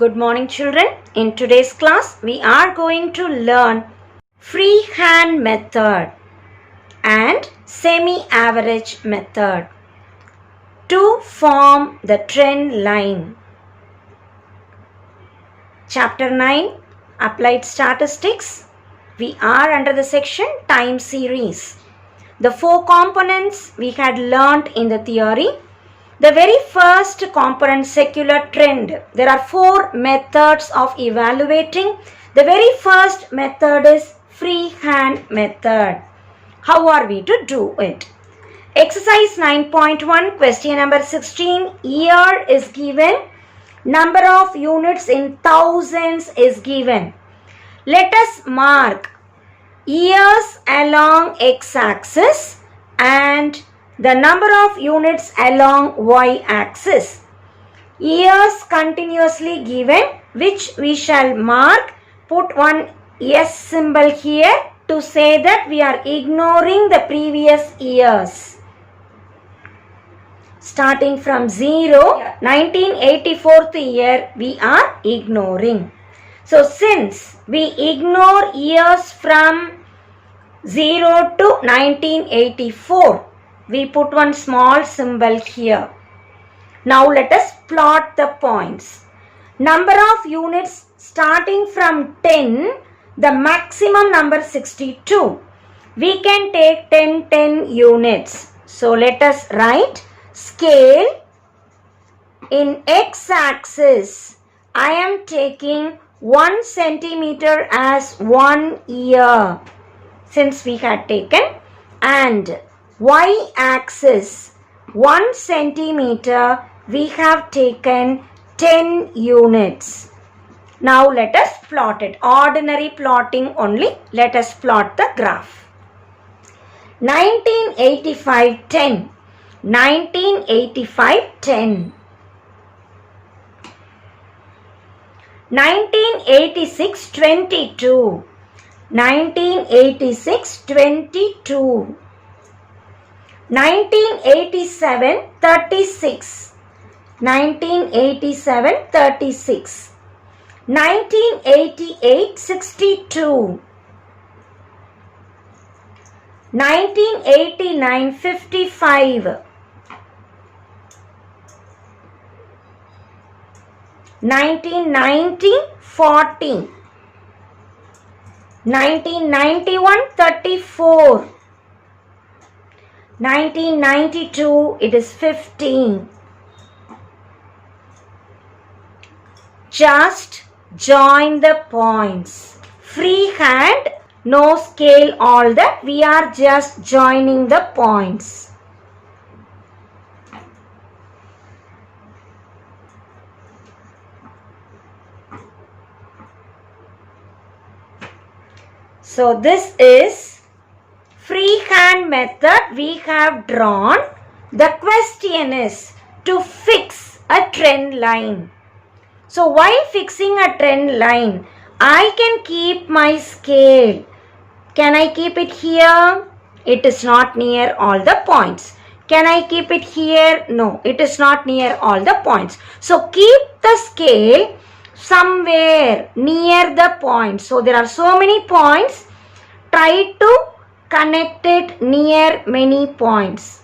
Good morning, children. In today's class, we are going to learn freehand method and semi-average method to form the trend line. Chapter 9, Applied Statistics. We are under the section Time Series. The 4 components we had learnt in the theory. The very first component, secular trend. There are 4 methods of evaluating. The very first method is freehand method. How are we to do it? Exercise 9.1, question number 16. Year is given. Number of units in thousands is given. Let us mark years along x-axis and the number of units along y-axis. Years continuously given, which we shall mark. Put one S symbol here to say that we are ignoring the previous years. Starting from 0, 1984th year we are ignoring. So since we ignore years from 0 to 1984, we put one small symbol here. Now let us plot the points. Number of units starting from 10, the maximum number 62. We can take 10 units. So let us write scale. In x-axis, I am taking 1 centimeter as 1 year, since we had taken, and y-axis 1 centimeter we have taken 10 units. Now let us plot it. Ordinary plotting only. Let us plot the graph. 1985 10. 1985 10. 1986 22. 1986 22. 1987 36. 1987 36. 1988 62. 1989 55. 1990 40. 1991 34. 1992 it is 15. Just join the points. Freehand, no scale, all that. We are just joining the points. So this is freehand method we have drawn. The question is to fix a trend line. So while fixing a trend line, I can keep my scale. Can I keep it here? It is not near all the points. Can I keep it here? No, it is not near all the points. So keep the scale somewhere near the points. So there are so many points. Try to connect it near many points.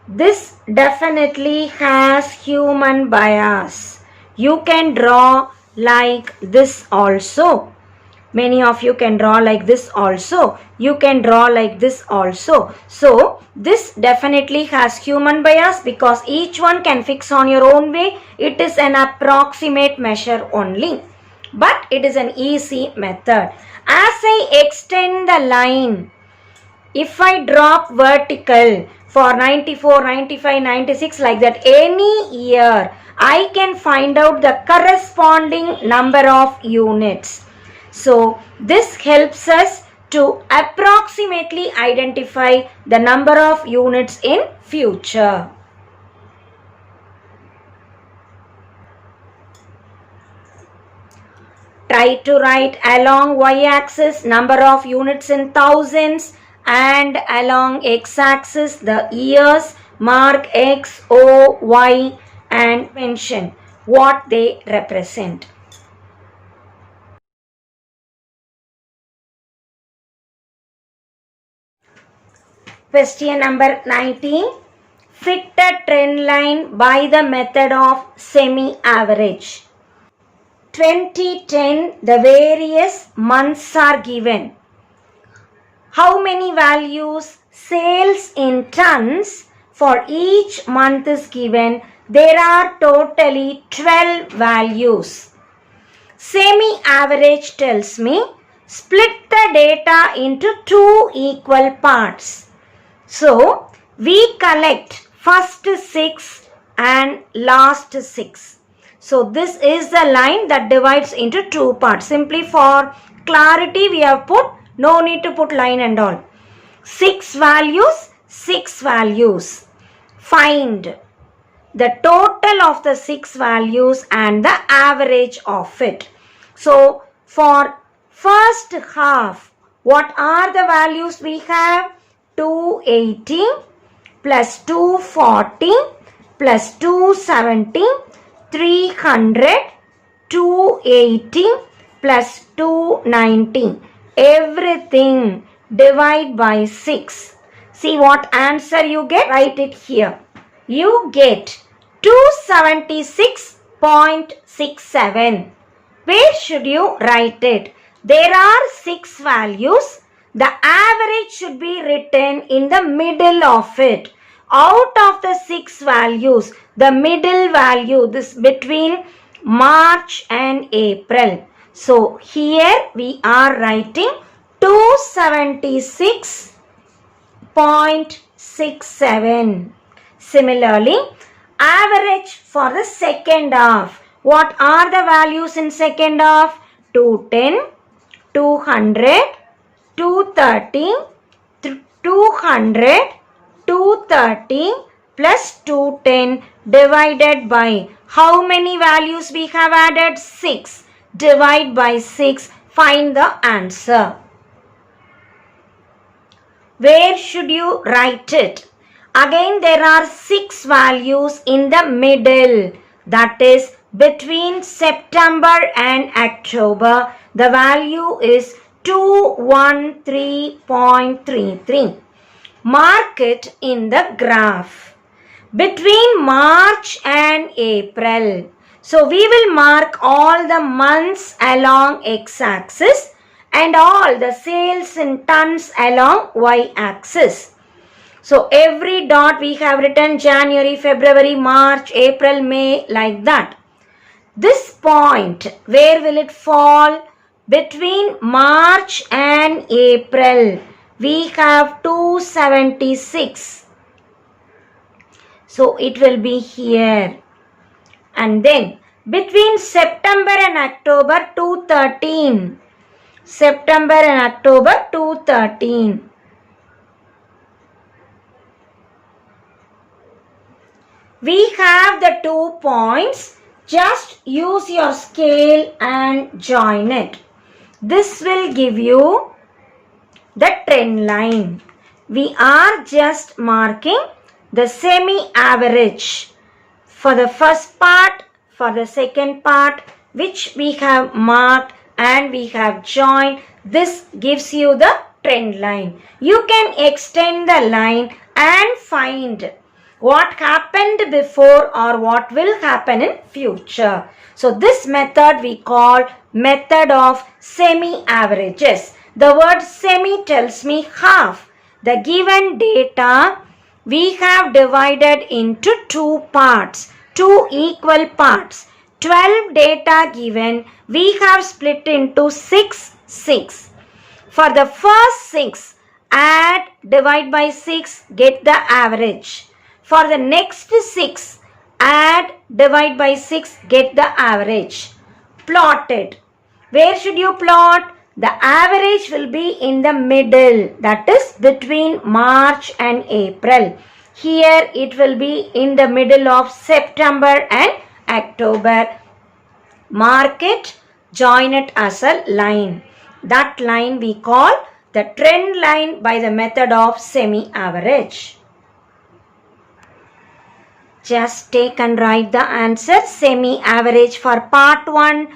This definitely has human bias. You can draw like this also. Many of you can draw like this also. You can draw like this also. So this definitely has human bias because each one can fix on your own way. It is an approximate measure only. But it is an easy method. As I extend the line, if I drop vertical for 94, 95, 96 like that, any year, I can find out the corresponding number of units. So this helps us to approximately identify the number of units in future. Try to write along y-axis number of units in thousands and along x-axis the years. Mark X, O, Y and mention. what they represent. Question number 19. Fit a trend line by the method of semi-average. 2010, the various months are given. How many values? Sales in tons for each month is given. There are totally 12 values. Semi-average tells me split the data into two equal parts. So, we collect first 6 and last 6. So, this is the line that divides into two parts. Simply for clarity, we have put, no need to put line and all. 6 values, 6 values. Find the total of the 6 values and the average of it. So, for first half, what are the values we have? 280 plus 240 plus 270, 300, 280 plus 290. Everything divide by 6. See what answer you get? Write it here. You get 276.67. Where should you write it? There are 6 values. The average should be written in the middle of it. Out of the 6 values, the middle value, this between March and April. So, here we are writing 276.67. Similarly, average for the second half. What are the values in second half? 210, 200, 230, 200, 230 plus 210 divided by how many values we have added? 6. Divide by 6. Find the answer. Where should you write it? Again, there are 6 values in the middle. That is between September and October. The value is 213.33. Mark it in the graph. Between March and April. So, we will mark all the months along x-axis and all the sales in tons along y-axis. So, every dot we have written January, February, March, April, May, like that. This point, where will it fall? Between March and April, we have 276. So, it will be here. And then, between September and October, 213. September and October, 213. We have the 2 points. Just use your scale and join it. This will give you the trend line. We are just marking the semi-average for the first part, for the second part, which we have marked and we have joined. This gives you the trend line. You can extend the line and find what happened before or what will happen in future. So, this method we call method of semi-averages. The word semi tells me half. The given data we have divided into 2 parts, 2 equal parts. 12 data given, we have split into 6, 6. For the first 6, add, divide by 6, get the average. For the next 6, add, divide by 6, get the average. Plot it. Where should you plot? The average will be in the middle, that is between March and April. Here it will be in the middle of September and October. Mark it, join it as a line. That line we call the trend line by the method of semi-average. Just take and write the answer. Semi-average for part 1,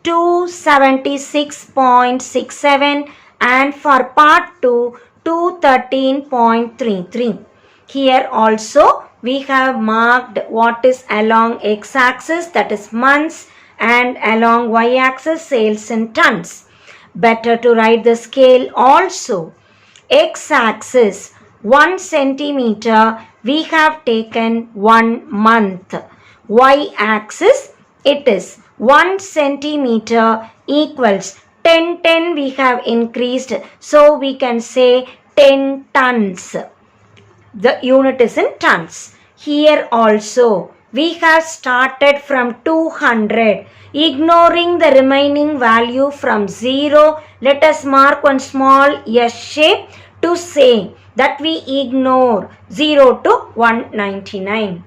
276.67, and for part 2, 213.33. Here also we have marked what is along x-axis, that is months, and along y-axis sales in tons. Better to write the scale also. X-axis 1 centimeter, we have taken 1 month. Y-axis, it is 1 centimeter equals 10 we have increased, so we can say 10 tons. The unit is in tons. Here also we have started from 200, ignoring the remaining value from 0. Let us mark one small S shape to say that we ignore 0 to 199.